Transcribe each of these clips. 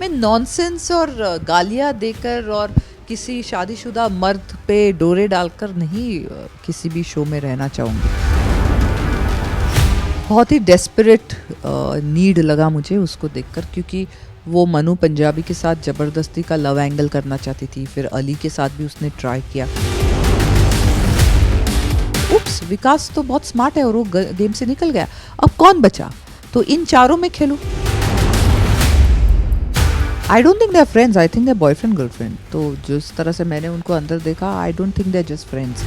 मैं नॉनसेंस और गालियाँ देकर और किसी शादीशुदा मर्द पे डोरे डालकर नहीं किसी भी शो में रहना चाहूँगी। बहुत ही डेस्परेट नीड लगा मुझे उसको देखकर, क्योंकि वो मनु पंजाबी के साथ ज़बरदस्ती का लव एंगल करना चाहती थी, फिर अली के साथ भी उसने ट्राई किया। उप्स, विकास तो बहुत स्मार्ट है और वो गेम से निकल गया। अब कौन बचा? तो इन चारों में खेलूं। I don't think they are friends, I think they are boyfriend girlfriend. तो जिस तरह से मैंने उनको अंदर देखा, I don't think they are just friends.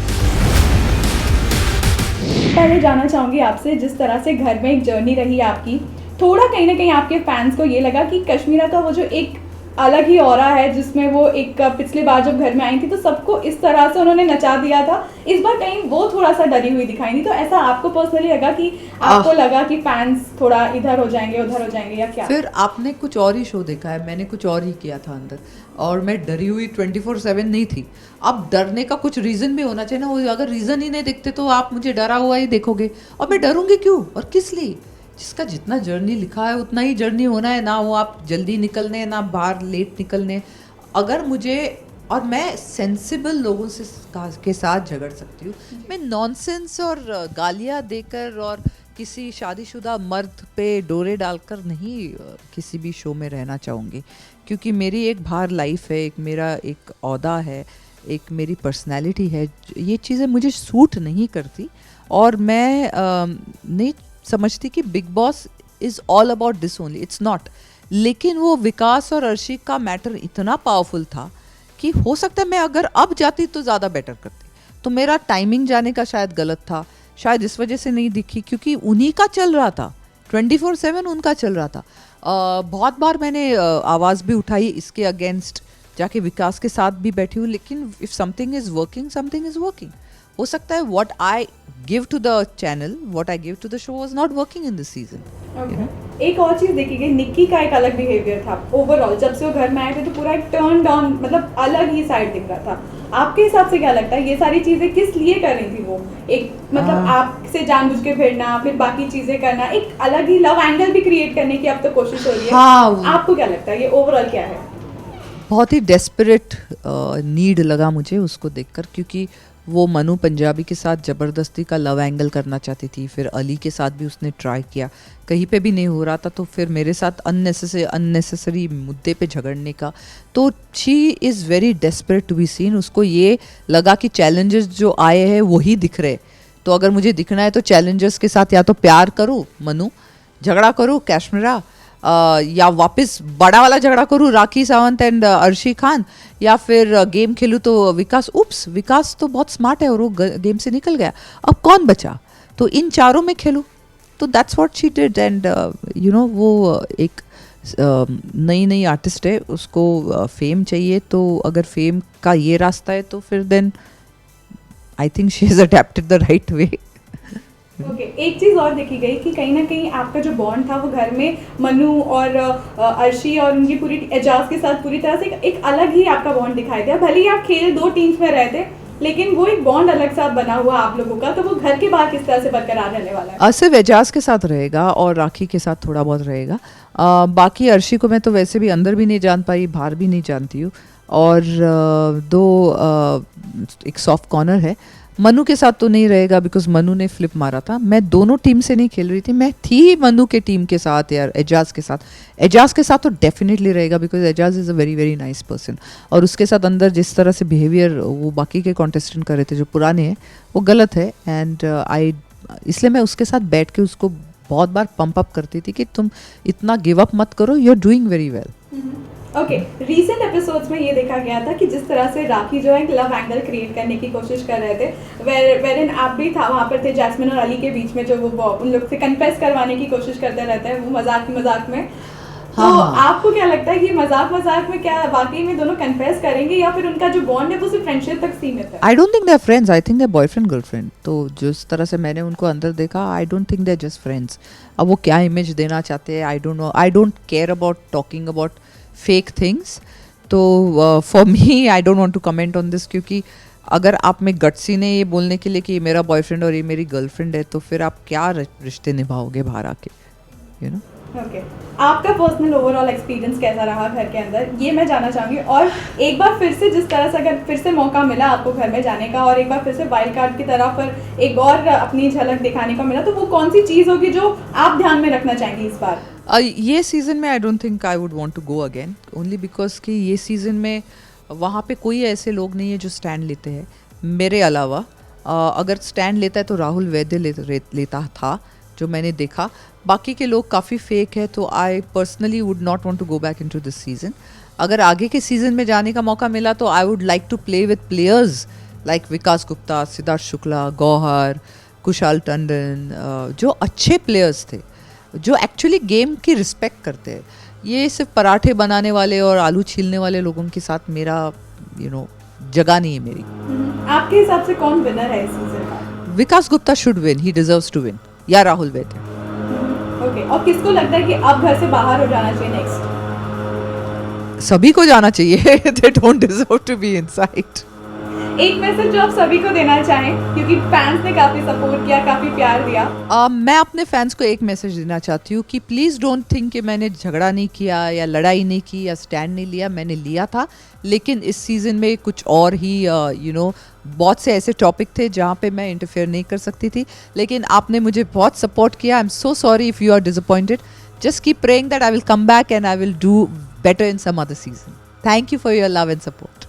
पहले जानना चाहूँगी आपसे, जिस तरह से घर में एक जर्नी रही आपकी, थोड़ा कहीं ना कहीं आपके फैंस को ये लगा कि कश्मीरा का वो जो एक अलग ही ऑरा है, जिसमें वो एक पिछली बार जब घर में आई थी तो सबको इस तरह से उन्होंने नचा दिया था, इस बार कहीं वो थोड़ा सा डरी हुई दिखाई दी। तो ऐसा आपको पर्सनली लगा कि आपको लगा कि फैंस थोड़ा इधर हो जाएंगे उधर हो जाएंगे या क्या? फिर आपने कुछ और ही शो देखा है, मैंने कुछ और ही किया था अंदर, और मैं डरी हुई 24/7 नहीं थी। अब डरने का कुछ रीज़न भी होना चाहिए ना। वो अगर रीज़न ही नहीं देखते तो आप मुझे डरा हुआ ही देखोगे, और मैं डरूंगी क्यों और किस लिए? जिसका जितना जर्नी लिखा है उतना ही जर्नी होना है ना। वो आप जल्दी निकलने ना बाहर लेट निकलने। अगर मुझे, और मैं सेंसिबल लोगों से के साथ झगड़ सकती हूँ, मैं नॉनसेंस और गालियाँ देकर और किसी शादीशुदा मर्द पे डोरे डालकर नहीं किसी भी शो में रहना चाहूँगी। क्योंकि मेरी एक बाहर लाइफ है, एक मेरा एक ओहदा है, एक मेरी पर्सनैलिटी है। ये चीज़ें मुझे सूट नहीं करती, और मैं नहीं समझती कि big boss is all about this only, it's not. लेकिन वो विकास और अर्शी का मैटर इतना पावरफुल था कि हो सकता है मैं अगर अब जाती तो ज़्यादा बेटर करती। तो मेरा टाइमिंग जाने का शायद गलत था, शायद इस वजह से नहीं दिखी, क्योंकि उन्हीं का चल रहा था, 24/7 उनका चल रहा था। बहुत बार मैंने आवाज़ भी उठाई इसके अगेंस्ट, जाके विकास के साथ भी बैठी हूँ। लेकिन if something is working, something is working. हो सकता है what I give to the channel, what I give to the show was not working in this season. एक और चीज़ देखी गई, निक्की का एक अलग बिहेवियर था ओवरऑल। जब से वो घर में आए थे तो पूरा एक टर्न डाउन, मतलब अलग ही साइड दिख रहा था। आपके हिसाब से क्या लगता है ये सारी चीज़ें किस लिए कर रही थी वो? एक मतलब आपसे जानबूझ के भिड़ना, फिर बाकी चीज़ें करना, एक अलग ही लव एंगल भी क्रिएट करने की अब तो कोशिश हो रही है। हाँ, आपको क्या लगता है ये ओवरऑल क्या है? बहुत ही डेस्परेट नीड लगा मुझे उसको देखकर, क्योंकि वो मनु पंजाबी के साथ ज़बरदस्ती का लव एंगल करना चाहती थी, फिर अली के साथ भी उसने ट्राई किया, कहीं पे भी नहीं हो रहा था, तो फिर मेरे साथ अननेसेसरी मुद्दे पे झगड़ने का। तो she is very desperate to be seen. उसको ये लगा कि चैलेंजेस जो आए हैं वही दिख रहे, तो अगर मुझे दिखना है तो चैलेंजर्स के साथ या तो प्यार करूँ मनु, झगड़ा करूँ कश्मीरा, या वापस बड़ा वाला झगड़ा करूँ राखी सावंत एंड अर्शी खान, या फिर गेम खेलूँ तो विकास। उप्स, विकास तो बहुत स्मार्ट है और वो गेम से निकल गया। अब कौन बचा? तो इन चारों में खेलूँ। तो that's what she did. And you know, वो एक नई आर्टिस्ट है, उसको फेम चाहिए। तो अगर फेम का ये रास्ता है तो फिर then I think she is adapted the right way. Okay, एक चीज़ और देखी गई कि कहीं ना कहीं आपका जो बॉन्ड था वो घर में मनु और अर्शी और उनकी पूरी एजाज के साथ पूरी तरह से एक अलग ही आपका बॉन्ड दिखाई दिया। भले ही आप खेल दो टीम्स में रहे थे, लेकिन वो एक बॉन्ड अलग सा बना हुआ आप लोगों का। तो वो घर के बाहर किस तरह से बरकरार रहने वाला है? सिर्फ एजाज के साथ रहेगा और राखी के साथ थोड़ा बहुत रहेगा। बाकी अर्शी को मैं तो वैसे भी अंदर भी नहीं जान पाई, बाहर भी नहीं जानती हूँ। और एक सॉफ्ट कॉर्नर है। मनु के साथ तो नहीं रहेगा, बिकॉज मनु ने फ्लिप मारा था। मैं दोनों टीम से नहीं खेल रही थी, मैं थी मनु के टीम के साथ या एजाज के साथ। एजाज के साथ तो डेफिनेटली रहेगा, because Ejaz is a very very nice person. और उसके साथ अंदर जिस तरह से बिहेवियर वो बाकी के कॉन्टेस्टेंट कर रहे थे जो पुराने हैं, वो गलत है। एंड इसलिए मैं उसके साथ बैठ के उसको बहुत बार पंप अप करती थी कि तुम इतना गिव अप मत करो, you are doing very well. Okay, recent episodes में ये देखा गया था कि जिस तरह से राखी जो है एक लव एंगल क्रिएट करने की कोशिश कर रहे थे, वेरिन आप भी था वहाँ पर थे, जैस्मिन और अली के बीच में जो वो उन लोग से कन्फेस करवाने की कोशिश करते रहते हैं वो मजाक में। तो आपको क्या लगता है ये मजाक में क्या वाकई में दोनों कन्फेस करेंगे, या फिर उनका जो बॉन्ड है वो सिर्फ फ्रेंडशिप तक सीमित है? I don't think they are friends, I think they are boyfriend girlfriend. तो जिस तरह से मैंने उनको अंदर देखा, I don't think they are just friends. अब वो क्या इमेज देना चाहते हैं, I don't know. I don't care about talking about fake things. तो for me, I don't want to comment on this, क्योंकि अगर आप में गट्सी ने ये बोलने के लिए कि ये मेरा बॉयफ्रेंड और ये मेरी गर्लफ्रेंड है, तो फिर आप क्या रिश्ते निभाओगे बाहर आके, यू नो। ओके, आपका पर्सनल ओवरऑल एक्सपीरियंस कैसा रहा घर के अंदर, ये मैं जानना चाहूँगी। और एक बार फिर से जिस तरह से अगर फिर से मौका मिला आपको घर में जाने का और एक बार फिर से वाइल्ड कार्ड की तरफ पर एक और अपनी झलक दिखाने को मिला, तो वो कौन सी चीज़ होगी जो आप ध्यान में रखना चाहेंगे इस बार? ये सीज़न में I don't think I would want to go again, only because कि ये सीज़न में वहाँ पे कोई ऐसे लोग नहीं है जो स्टैंड लेते हैं मेरे अलावा। अगर स्टैंड लेता है तो राहुल वैद्य लेता था जो मैंने देखा। बाकी के लोग काफ़ी फेक है, तो I personally would not want to go back into this season. अगर आगे के सीज़न में जाने का मौका मिला तो I would like to play with players like Vikas Gupta, Siddharth Shukla, Gauhar, Kushal Tandon, जो अच्छे प्लेयर्स थे, जो एक्चुअली गेम की रिस्पेक्ट करते हैं। ये सिर्फ पराठे बनाने वाले और आलू छीलने वाले लोगों के साथ मेरा जगह नहीं है मेरी। आपके हिसाब से कौन विनर है इस सीजन का? Vikas Gupta should win, he deserves to win, या राहुल वैद्य। ओके, और किसको लगता है कि अब घर से बाहर हो जाना चाहिए नेक्स्ट? सभी को जाना चाहिए, they don't deserve to be inside. एक मैसेज जो आप सभी को देना चाहें, क्योंकि फैंस ने काफ़ी सपोर्ट किया, काफ़ी प्यार दिया। मैं अपने फैंस को एक मैसेज देना चाहती हूँ कि प्लीज़ डोंट थिंक कि मैंने झगड़ा नहीं किया या लड़ाई नहीं की या स्टैंड नहीं लिया। मैंने लिया था, लेकिन इस सीज़न में कुछ और ही बहुत से ऐसे टॉपिक थे जहाँ पे मैं इंटरफेयर नहीं कर सकती थी, लेकिन आपने मुझे बहुत सपोर्ट किया। I am so sorry if you are disappointed. Just keep praying that I will come back and I will do better in some other season. Thank you for your love and support.